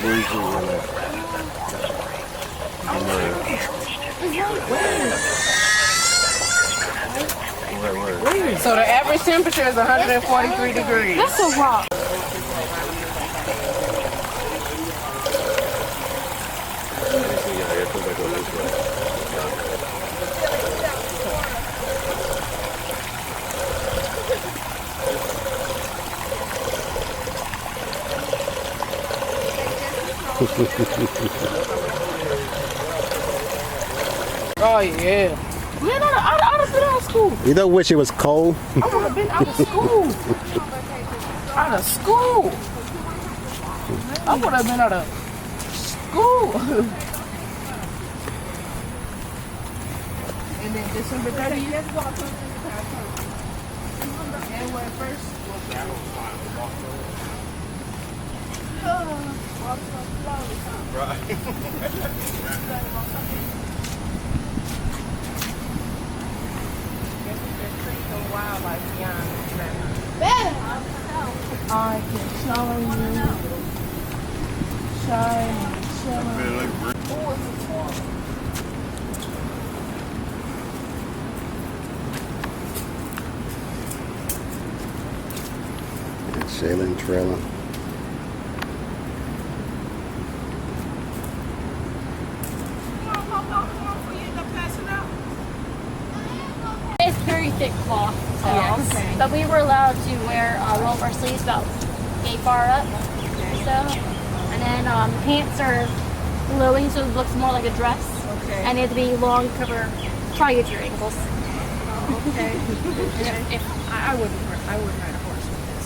So the average temperature is 143 degrees. That's a rock. Oh yeah. Man, I'd have been out of school. You don't wish it was cold? I would have been out of school. Out of school. I would have been out of school. And then December 30th. January 1st. Right. Wildlife beyond I can show you. Shine and Sailing trailer. It's very thick cloth. So, okay. But we were allowed to wear roll up our sleeves about yay far up. So, and then pants are flowing, so it looks more like a dress. Okay. And they have to be long, cover, try to get to your ankles. Okay. If I wouldn't ride a horse with this.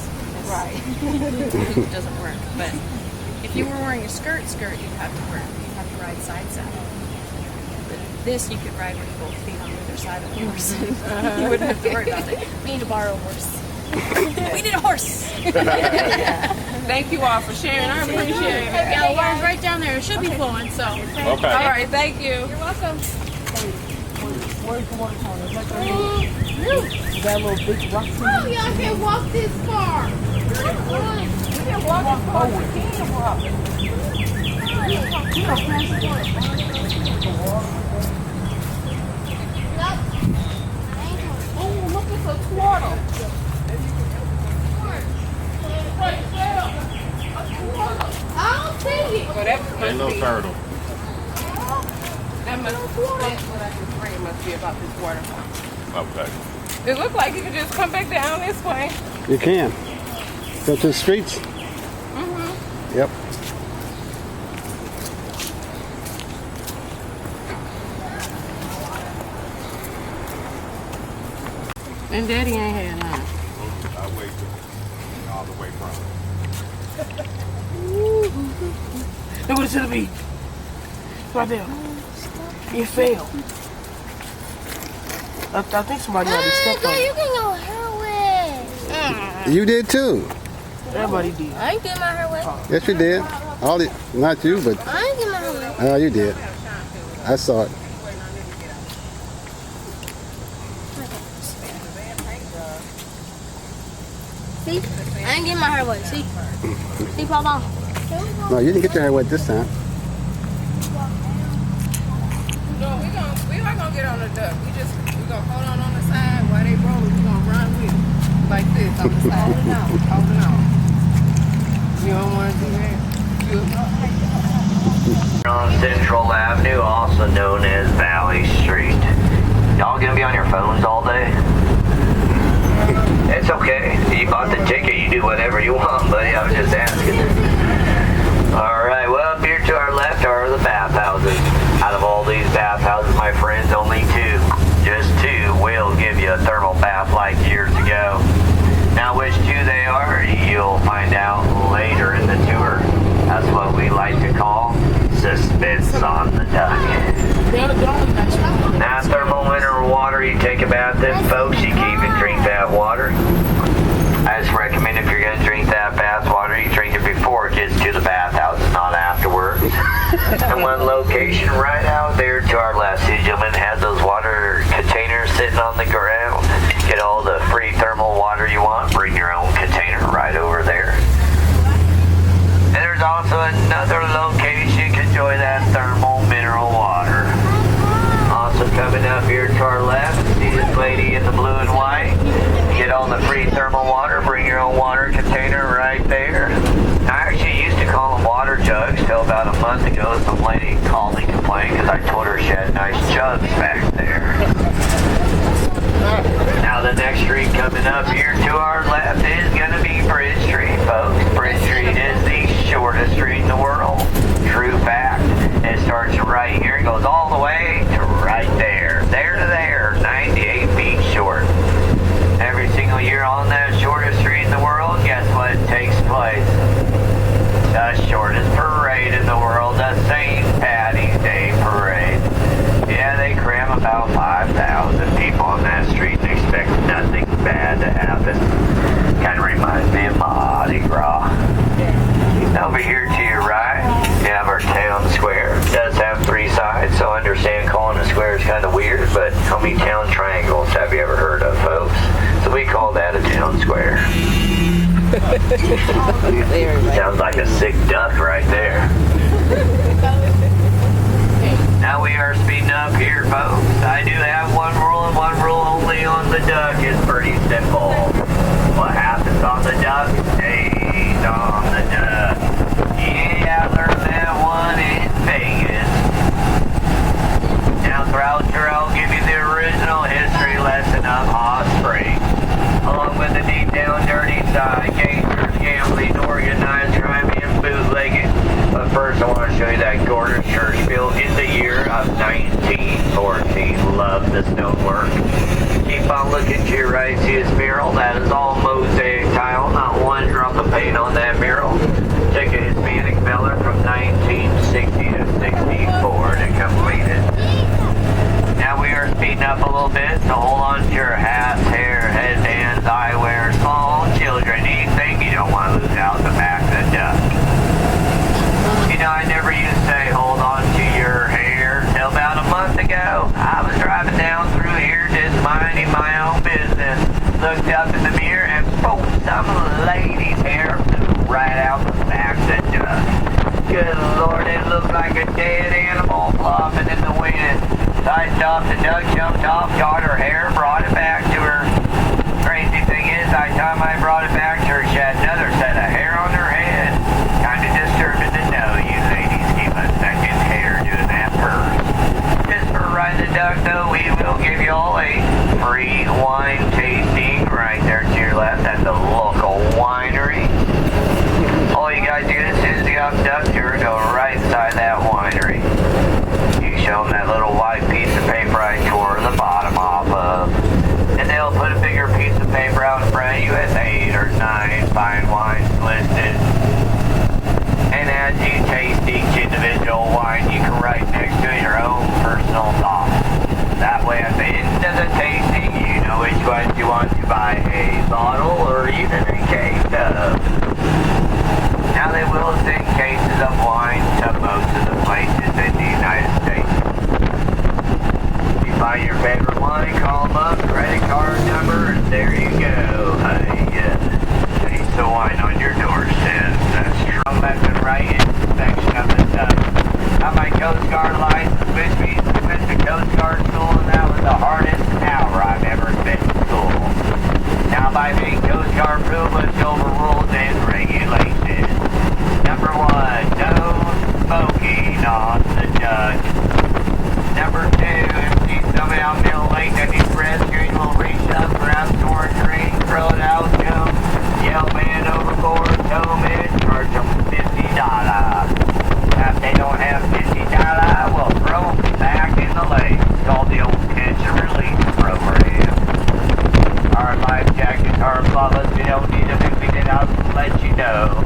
Right. It doesn't work. But if you were wearing a skirt, you'd have to ride side saddle. But this you could ride with both feet on either side of the horse. You wouldn't have to worry about it. We need to borrow a horse. We need a horse. Thank you all for sharing. I appreciate it. Yeah, the water's right down there. It should be flowing, so. Okay. All right, thank you. You're welcome. Where's the water tower? That little big rock. Oh, y'all can't walk this far. We can walk as far as we can walk. Oh, look at the turtle. I don't see it. Well, that Ain't no turtle. That must that's what I can pray it must be about this waterfall. Okay. It looked like you could just come back down this way. You can. Go to the streets? Yep. And Daddy ain't had none. I wait all the way from. Look what it's gonna be. Right there. You failed. I think somebody already stepped on it. You can go her way. You did too. Everybody did. I ain't get my hair wet. Yes, you did. Not you, but I ain't get my hair wet. you did. I saw it. See? I ain't get my hair wet. See? See, Papa? No, you didn't get your hair wet this time. No, we not gonna get on the duck. We gonna hold on the side while they roll. We gonna run with it like this on the side. Holding on. You don't want to do that. On Central Avenue, also known as Valley Street. Y'all gonna be on your phones all day? It's okay. You bought the ticket, you do whatever you want, buddy. I was just asking. Alright, well, up here to our left are the bathhouses. Out of all these bathhouses, my friends, only two, just two, will give you a thermal bath like years ago. Now, which two they are, you'll find out later in the tour. That's what we like to call suspense on the duck. Now, thermal mineral water, you take a bath in, folks, you keep and drink that water. I just recommend if you're going to drink that bath water, you drink it before it gets to the bathhouse, not afterwards. And one location right out there to our left, see, gentlemen, has those water containers sitting on the ground. Get all the free thermal water you want, bring your own container right over there. And there's also another location you can enjoy that thermal mineral water. Also coming up here to our left, see this lady in the blue and white. Get on the free thermal water, bring your own water container right there. I actually used to call them water jugs till about a month ago. Some lady called me complaining because I told her she had nice jugs back there. Now the next street coming up here to our left is going to be Bridge Street, folks. Bridge Street is the shortest street in the world. True fact. It starts right here and goes all the way to right there. There to there, 98 feet short. Every single year on that shortest street in the world, guess what takes place? The shortest parade in the world, the St. Patty's Day Parade. Yeah, they cram about 5,000 people on that street and expect nothing bad to happen. Kind of reminds me of Mardi Gras. Over here to your right, you have our town square. It does have 3 sides, so I understand calling a square is kind of weird, but how many town triangles have you ever heard of, folks? So we call that a town square. Sounds like a sick duck right there. Now we are speeding up here, folks. I do have one rule and one rule only on the duck. It's pretty simple. What happens on the duck stays on the duck. Yeah, I learned that one in Vegas. Now throughout here, I'll give you the original history lesson of Hot Springs, along with the deep down dirty side, gangsters, gambling, organized crime, and bootlegging. But first, I want to show you that gorgeous church built in the year of 1914. Love the stonework. Keep on looking to your right, see this mural. That is all mosaic tile, not one drop of paint on that mural. Took a Hispanic fella from 1960 to 64 to complete it. Now we are speeding up a little bit, so hold on to your hats, hair, headbands, eyewear, small children, anything you don't want to lose out the back of the duck. You know, I never used to say hold on to your hair till about a month ago. I was driving down through here just minding my own business. Looked up in the mirror and boom, some lady's hair flew right out the back of the duck. Good Lord, it looked like a dead animal flopping in the wind. So I stopped the duck, jumped off, got her hair, brought it back to her. Crazy thing is, by the time I brought it back to her, she had another set of hair on her head. Kinda disturbing to know you ladies keep a second hair doing that first. Just for Ride the Duck, though, we will give you all a free wine tasting right there to your left at the local winery. All you gotta do as soon as you got the duck tour, go right inside that winery. You show them that little white piece of paper I tore the bottom off of, and they'll put a bigger piece of paper out in front of you with 8 or 9 fine wines listed. And as you taste each individual wine, you can write next to it your own personal thoughts. That way at the end of the tasting, you know which one you want to buy a bottle or even a case of. Now they will send cases of wine to most of the places in the United States. You buy your favorite wine, call them up, credit card number, and there you go. Taste the wine on your doorstep. That's from left and right inspection of the duck. Got my Coast Guard license with me. Went to Coast Guard school, and that was the hardest hour I've ever been in school. Now by being Coast Guard privileged over rules and regulations. Number 1, no smoking on the duck. Number 2, if you see somebody out in the middle lake that needs rescuing, we'll reach up, grab the orange ring, throw it out to them, yell man overboard, tow them in, charge them $50. If they don't have $50, we'll throw them back in the lake. It's called the old catch and release program. Our life jackets are above us. We don't need them if we get out to let you know.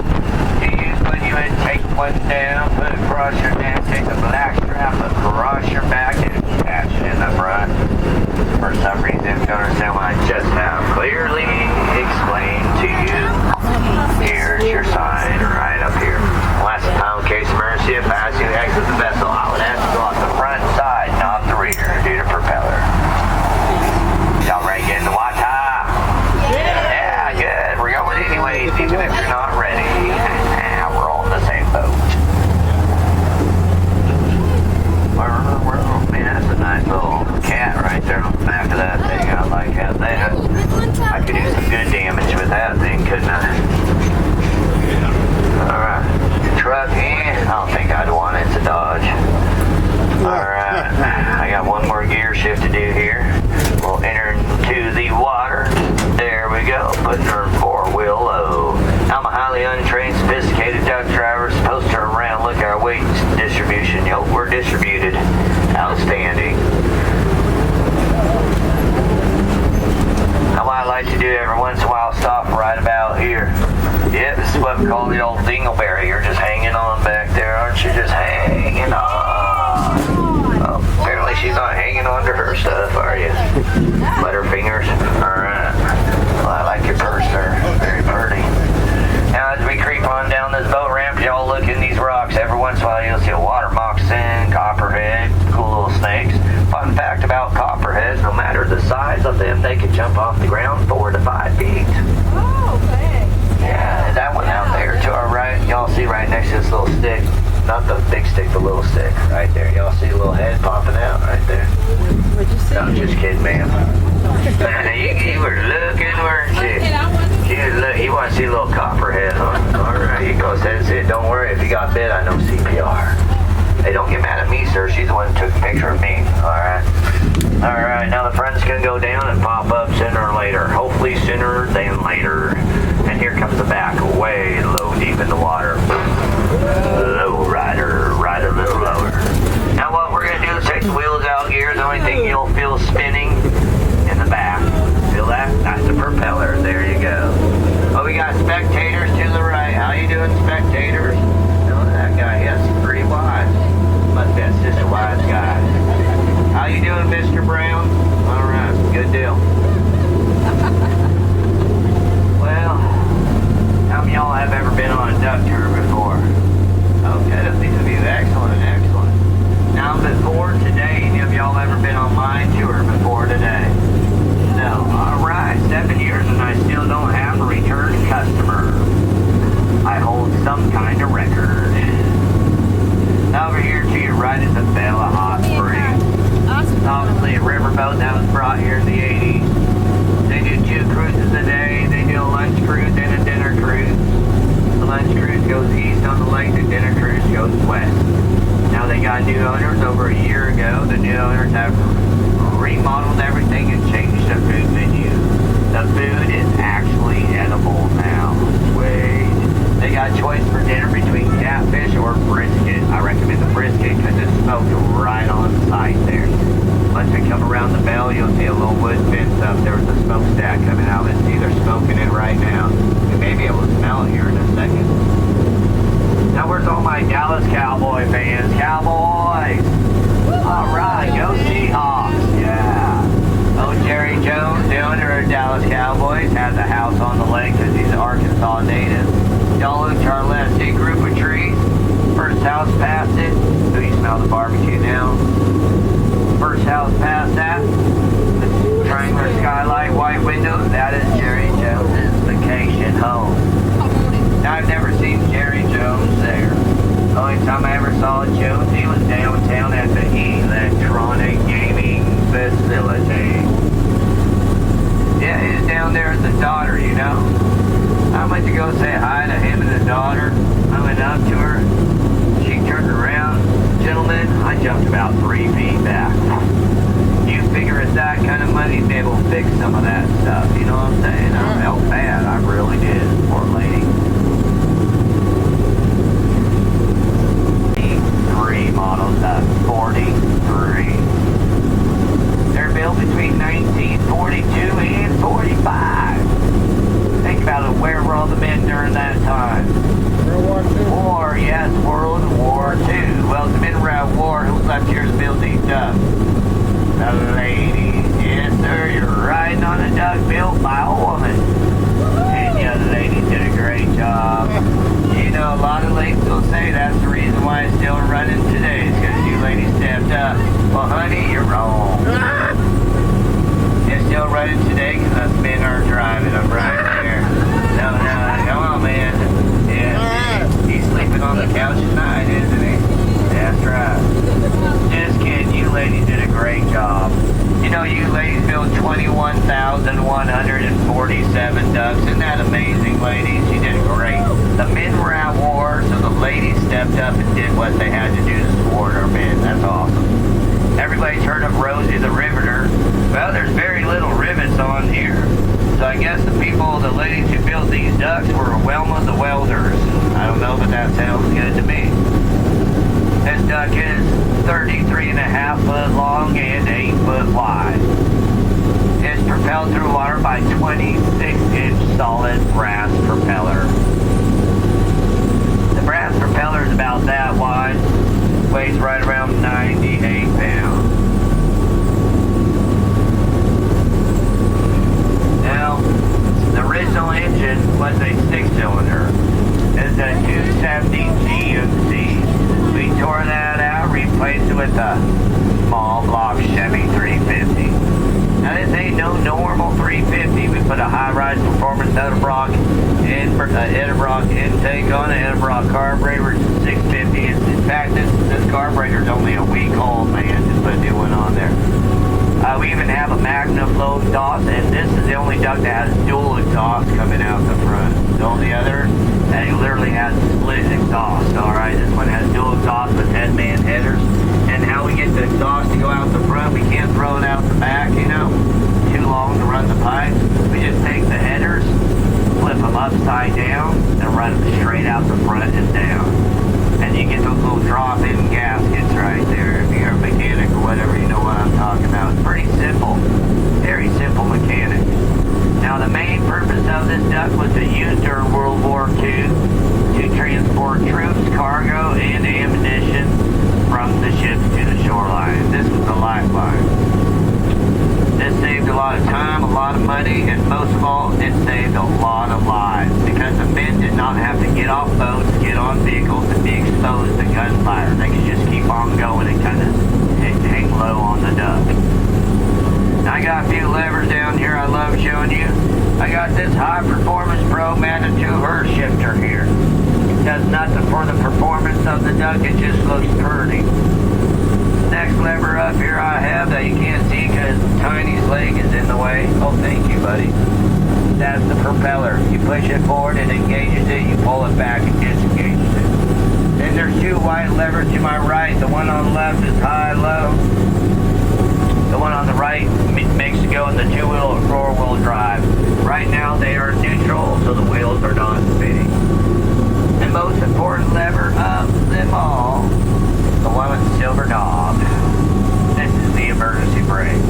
To use when you would take one down, put it across your neck, take the black strap across your back, and attach it in the front. For some reason, you don't understand what I just have clearly explained to you. Here's your sign right up here. Last time, in case of emergency, if I ask you to exit the vessel, I would have to go off the front side, not the rear, due to propeller. Y'all ready to get in the water? Yeah, good. We're going anyways, even if you're not ready. We're all in the same boat. Dodge. Alright, I got one more gear shift to do here. We'll enter into the water. There we go, putting her in 4-wheel low. I'm a highly untrained, sophisticated duck driver, supposed to turn around, look at our weight distribution. Yo, we're distributed. Outstanding. Now what I like to do every once in a while, stop right about here. Yeah, this is what we call the old dingleberry. You're just hanging on back there, aren't you? Just hanging on. Oh, apparently she's not hanging on to her stuff, are you? Butterfingers. Alright. Well, I like your purse, sir. Very pretty. Now, as we creep on down this boat ramp, y'all look in these rocks. Every once in a while, you'll see a water moccasin, copperhead, cool little snakes. Fun fact about copperheads, no matter the size of them, they can jump off the ground 4 to 5 feet. Oh, thanks. Yeah, that one out there to our right, y'all see right next to this little stick. Not the big stick, the little stick. Right there, y'all see the little head popping out right there. What'd you say? No, just kidding, ma'am. you were looking, weren't you? You want to see a little copperhead, huh? Alright, you go ahead and sit. Don't worry, if you got bit, I know CPR. Hey, don't get mad at me, sir. She's the one who took a picture of me. Alright. Alright, now the front's going to go down and pop up sooner or later. Hopefully sooner than later. And here comes the back, way low deep in the water. Low rider, ride a little lower. Now what we're going to do is take the wheels out here. The only thing you'll feel spinning in the back. Feel that? That's the propeller. There you go. Oh, we got spectators to the right. How you doing, spectators? No, that guy, yes, pretty wise. Must be that Sister Wise guy. How you doing, Mr. Brown? All right, good deal. Well, how many of y'all have ever been on a duck tour before? Okay, these of you, excellent, excellent. Now, before today, any of y'all ever been on my tour before today? No. All right, 7 years and I still don't have a return customer. I hold some kind of record. Over here to your right is a Bella Hot Springs. Obviously a riverboat that was brought here in the 80s. They do 2 cruises a day. They do a lunch cruise and a dinner cruise. The lunch cruise goes east on the lake, the dinner cruise goes west. Now they got new owners over a year ago. The new owners have remodeled everything and changed the food menu. The food is actually edible now. Wait. They got choice for dinner between catfish or brisket. I recommend the brisket because it's smoked right on site there. Once we come around the bell, you'll see a little wood fence up. There's a smokestack coming out. Let's see, they're smoking it right now. You may be able to smell it here in a second. Now, where's all my Dallas Cowboy fans? Cowboys! All right, go Seahawks! Yeah. Oh, Jerry Jones, the owner of Dallas Cowboys, has a house on the lake because he's an Arkansas native. Y'all look to our left, see a group of trees. First house past it. Do you smell the barbecue now? First house past that. The triangular skylight, white windows. That is Jerry Jones's vacation home. Now, I've never seen Jerry Jones there. The only time I ever saw Jones, he was downtown at the Electronic Gaming Facility. Yeah, he's down there with the daughter, you know. I went to go say hi to him and the daughter. I went up to her. She turned around. Gentlemen, I jumped about 3 feet back. You figure it's that kind of money, they will fix some of that stuff. You know what I'm saying? I felt bad. I really did. Poor lady. 43 models up. 43. They're built between 1942 and 45. Think about it, where were all the men during that time? World War II. War, yes, World War II. Well, the men were at war. Who's left here to build these ducks? The ladies. Yes, sir, you're riding on a duck built by a woman. And you ladies did a great job. You know, a lot of ladies will say that's the reason why it's still running today, is because you ladies stepped up. Well, honey, you're wrong. It's still running today because us men are driving them right there. No, come on, man. Yeah, he's sleeping on the couch tonight, isn't he? That's right. Just kidding, you ladies did a great job. You know, you ladies built 21,147 ducks. Isn't that amazing, ladies? You did great. The men were at war, so the ladies stepped up and did what that they had to do to support our men. That's awesome. Everybody's heard of Rosie the Riveter. Well, there's very little rivets on here. So I guess the ladies who built these ducks were Wilma the Welders. I don't know, but that sounds good to me. This duck is 33.5 foot long and 8 foot wide. It's propelled through water by 26-inch solid brass propeller. The brass propeller is about that wide, weighs right around 98 pounds. Now, the original engine was a 6-cylinder. It's a 270 GMC. We tore that out, replaced it with a small block Chevy 350. Now this ain't no normal 350. We put a high-rise performance Edelbrock intake on it, Edelbrock carburetor, 650. In fact, this carburetor is only a week old, man. Just put a new one on there. We even have a Magna Flow exhaust, and this is the only duck that has dual exhaust coming out the front. The only other that it literally has split exhaust. Alright, this one has dual exhaust with headman headers. And how we get the exhaust to go out the front, we can't throw it out the back, you know. Too long to run the pipe. We just take the headers, flip them upside down, and run them straight out the front and down. And you get those little drop-in gaskets right there. If you're a mechanic or whatever, you know what I'm talking about. It's pretty simple. Very simple mechanics. Now, the main purpose of this duck was to use during World War II to transport troops, cargo, and ammunition from the ships to the shoreline. This was the lifeline. This saved a lot of time, a lot of money, and most of all, it saved a lot of lives because the men did not have to get off boats, get on vehicles, and be exposed to gunfire. They could just keep on going and kind of hang low on the duck. I got a few levers down here I love showing you. I got this High Performance Pro Manitou Hurst shifter here. It does nothing for the performance of the duck, it just looks pretty. Next lever up here I have that you can't see because Tiny's leg is in the way. Oh, thank you, buddy. That's the propeller. You push it forward, it engages it, you pull it back, it disengages it. Then there's two white levers to my right. The one on the left is high-low. The one on the right makes it go in the two-wheel or four-wheel drive. Right now they are neutral, so the wheels are not spinning. The most important lever of them all, the one with the silver knob. This is the emergency brake.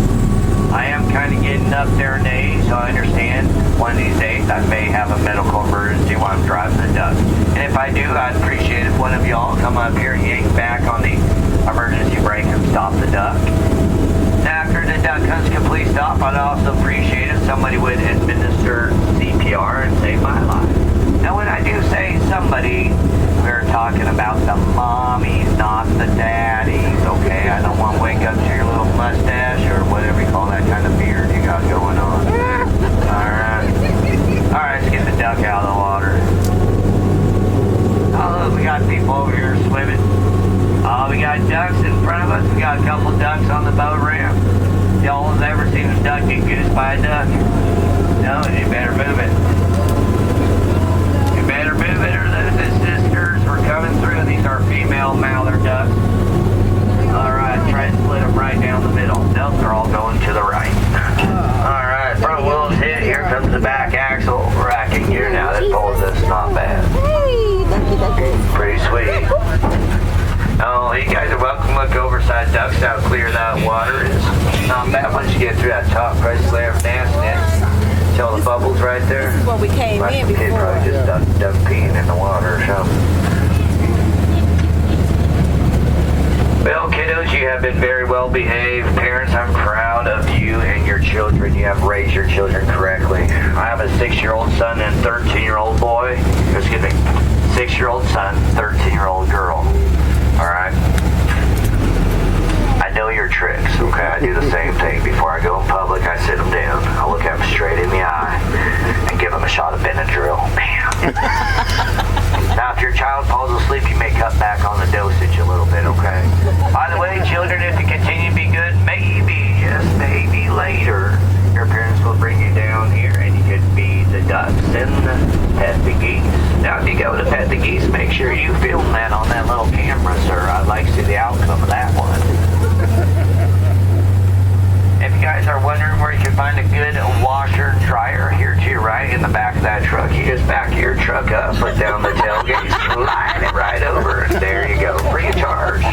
I am kind of getting up there in age, so I understand one of these days I may have a medical emergency while I'm driving the duck. And if I do, I'd appreciate if one of y'all come up here and yank back on the emergency brake and stop the duck. After the duck comes to complete stop, I'd also appreciate if somebody would administer CPR and save my life. Now when I do say somebody, we're talking about the mommies, not the daddies, okay? I don't want to wake up to your little mustache or whatever you call that kind of beard you got going on. Alright, let's get the duck out of the water. Oh, look, we got people over here swimming. Oh, we got ducks in front of us. We got a couple ducks on the boat ramp. Y'all have ever seen a duck get goosed by a duck? No, you better move it. You better move it or those sisters were coming through. These are female mallard ducks. Alright, try to split them right down the middle. Nope, they're all going to the right. Alright, front wheel's hit. Here comes the back axle. Racking gear now. That pulls us not bad. Pretty sweet. Oh, you guys are welcome. Look oversized ducks, how clear that water is. Not bad once you get through that top price layer of nastiness. See all the bubbles right there? This is what we came in Kid before. probably just done peeing in the water or something. Well, kiddos, you have been very well behaved. Parents, I'm proud of you and your children. You have raised your children correctly. I have a 6-year-old son and 13-year-old boy. Excuse me, 6-year-old son, 13-year-old girl. Alright? I know your tricks, okay? I do the same thing. Before I go in public, I sit them down. I look at them straight in the eye and give them a shot of Benadryl. Bam! Now, if your child falls asleep, you may cut back on the dosage a little bit, okay? By the way, children, if you continue to be good, maybe, just maybe later, your parents will bring you down here and you could be the ducks and pet the geese. Now, if you go to pet the geese, make sure you film that on that little camera, sir. I'd like to see the outcome of that one. If you guys are wondering where you can find a good washer and dryer, here to your right in the back of that truck, you just back your truck up, put down the tailgate, slide it right over, and there you go, free of charge.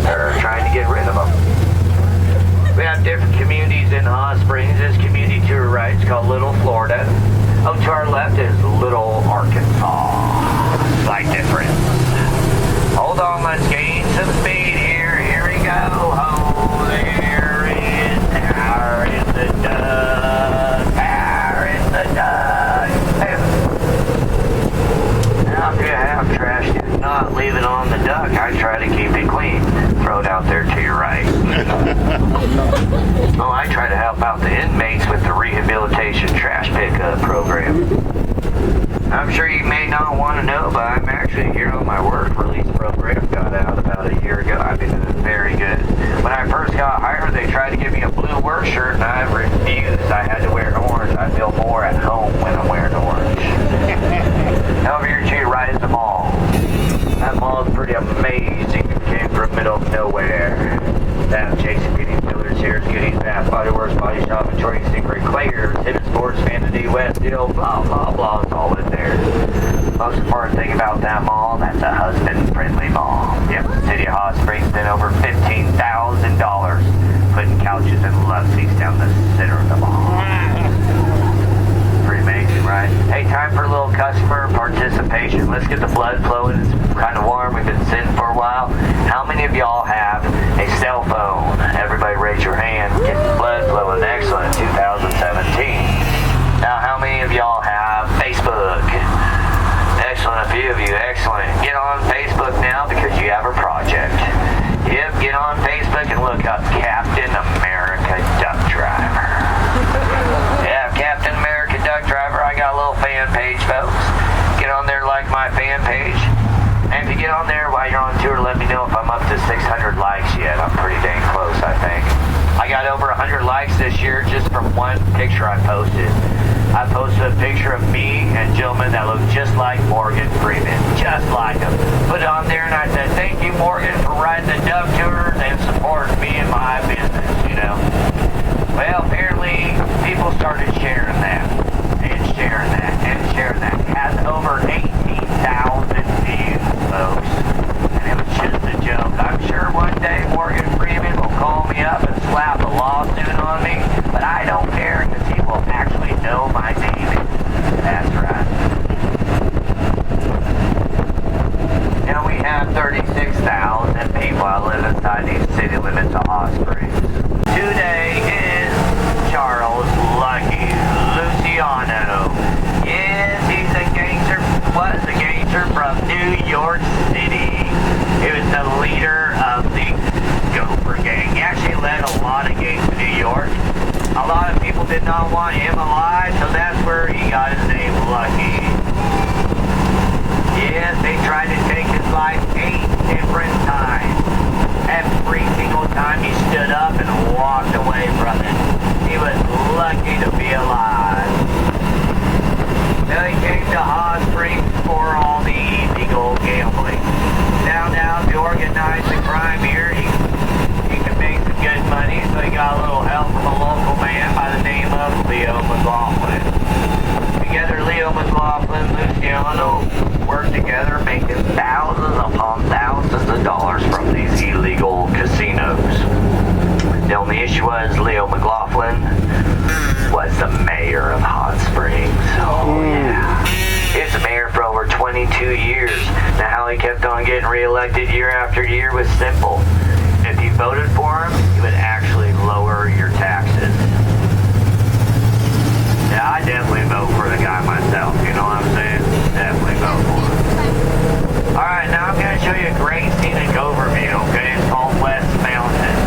They're trying to get rid of them. We have different communities in Hot Springs. This community to our right is called Little Florida. Oh, to our left is Little Arkansas. Slight difference. Hold on, let's gain some speed here. Here we go. Oh, there is power in the duck. Power in the duck. Now, if you have trash, do not leave it on the duck. I try to keep it clean. Throw it out there to your right. Oh, I try to help out the inmates with the rehabilitation trash pickup program. I'm sure you may not want to know, but I'm actually here on my work release program. Got out about a year ago. I've been doing very good. When I first got hired, they tried to give me a blue work shirt, and I refused. I had to wear orange. I feel more at home when I'm wearing orange. Over here to your right is the mall. That mall is pretty amazing. It came from middle of nowhere. That Jason Goodies, Builders, Sears, Goodies, Bath, Body Works, Body Shop, Victoria's Secret, Claire's, Hidden Sports, Vanity, West Deal, blah, blah, blah. It's all in there. Most important thing about that mall, that's a husband-friendly mall. Yep, the city of Hot Springs spent over $15,000 putting couches and love seats down the center of the mall. Pretty amazing, right? Hey, time for a little customer participation. Let's get the blood flowing. It's kind of warm. We've been sitting for a while. How many of y'all have a cell phone? Everybody raise your hand. Get the blood flowing. Excellent. 2017. Now, how many of y'all have Facebook? Excellent. A few of you. Excellent. Get on Facebook now because you have a project. Yep, get on Facebook and look up Captain America Duck Driver. Yeah, Captain America Duck Driver. I got a little fan page, folks. Get on there, like my fan page. And if you get on there while you're on tour, let me know if I'm up to 600 likes yet. I'm pretty dang close, I think. I got over 100 likes this year just from one picture I posted. I posted a picture of me and a gentleman that looked just like Morgan Freeman. Just like him. Put it on there and I said, thank you, Morgan, for riding the duck tours and supporting me in my business, you know. Well, apparently people started sharing that. And sharing that. And sharing that. It has over 18,000 views, folks. And it was just a joke. I'm sure one day Morgan Freeman will call me up and slap a lawsuit on me, but I don't care because he will actually know my name. That's right. Now we have 36,000 people that live inside these city limits of Hot Springs. Today is Charles Lucky Luciano. Yes, he's a gangster, was a gangster from New York City. He was the leader of the Gopher Gang. He actually led a lot of gangs in New York. A lot of people did not want him alive, so that's where he got his name, Lucky. Yes, they tried to take his life 8 different times. Every single time he stood up and walked away from it. He was lucky to be alive. Then he came to Hot Springs for all the illegal gambling. Now, to organize the crime here, he can make some good money, so he got a little help from a local man by the name of Leo McLaughlin. Together, Leo McLaughlin and Luciano worked together, making thousands upon thousands of dollars from these illegal casinos. The only issue was Leo McLaughlin was the mayor of Hot Springs. Oh, yeah. He was the mayor for over 22 years. Now, how he kept on getting reelected year after year was simple. If you voted for him, he would actually lower your taxes. Yeah, I definitely vote for the guy myself, you know what I'm saying? Definitely vote for him. Alright, now I'm going to show you a great scenic overview, okay? It's called West Mountain.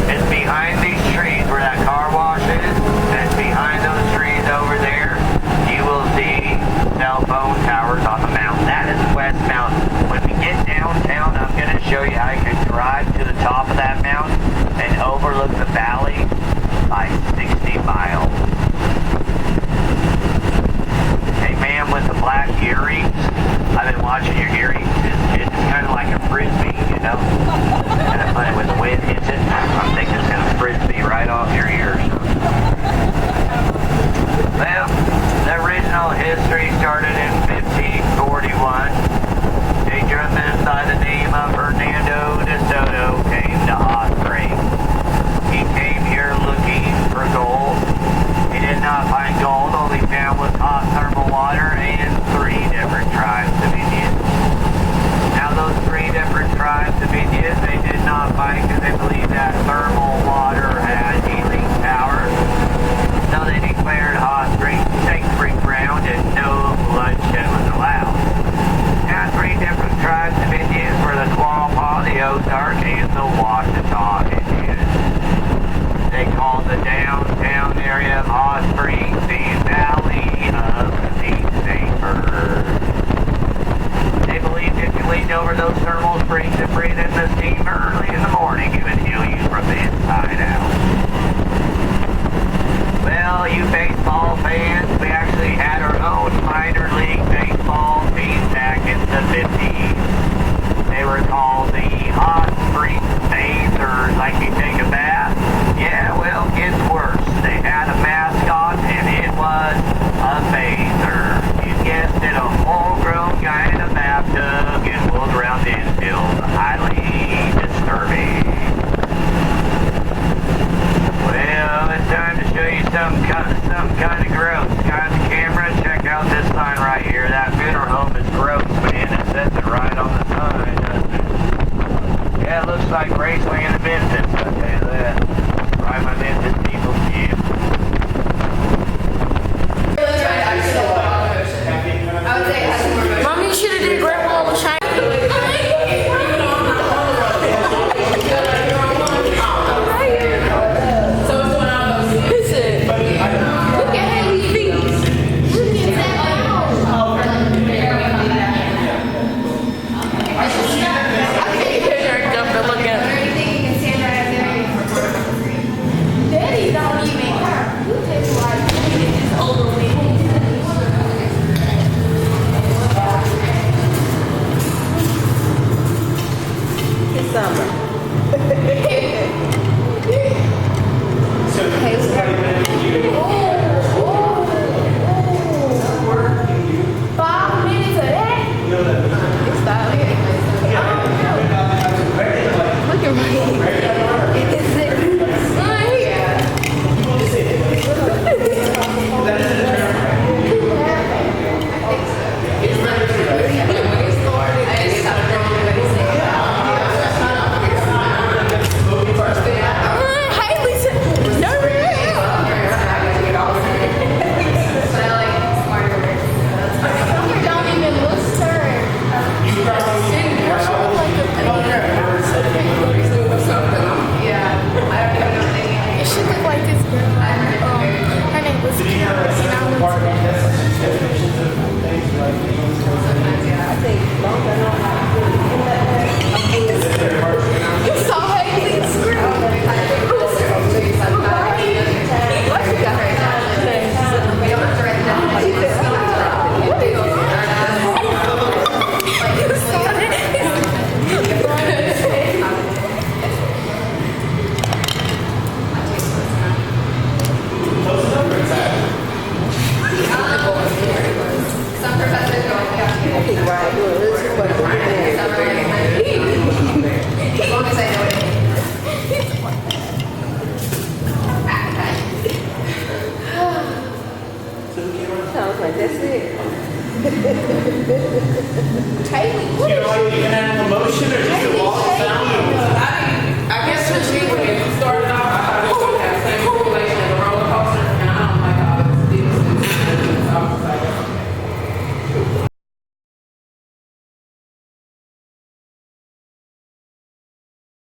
It's behind these trees where that car wash is, and it's behind those trees over there. You will see cell phone towers on the mountain. That is West Mountain. When we get downtown, I'm going to show you how you can drive to the top of that mountain and overlook the valley by 60 miles. watching your hearing. It's kind of like a frisbee, you know? Kind of funny when the wind hits it. I'm thinking it's going to frisbee right off your ears. Well, the original history started in 1541. A German by the name of Hernando de Soto came to Hot Springs. He came here looking for gold. He did not find gold. All he found was hot thermal water and 3 different tribes of Indians. Now those 3 different tribes of Indians, they did not fight because they believed that thermal water had healing powers. So they declared Hot Springs sacred ground and no bloodshed was allowed. Now 3 different tribes of Indians were the Quapaw, the Ozark, and the Washita Indians. They called the downtown area of Hot Springs the Valley of the Vapors. They believed if you leaned over those thermal springs and breathed in the steam early in the morning, it would heal you from the inside out. Well, you baseball fans, we actually had our own minor league baseball team back in the 50s. They were called the Hot Springs Bathers, like you take a bath. Yeah, well, it's worse. They had a mascot, and it was a bather. You guessed it, a full-grown guy in a bathtub getting pulled around the infield. Highly disturbing. Well, it's time to show you some kind of gross. Got the camera, check out this sign right here. That funeral home is gross, man. It says it right on the sign, doesn't it? Yeah, it looks like Raceway in the Memphis, I'll tell you that. Right, my Memphis people to you. Mommy, you should have did Grandma with China.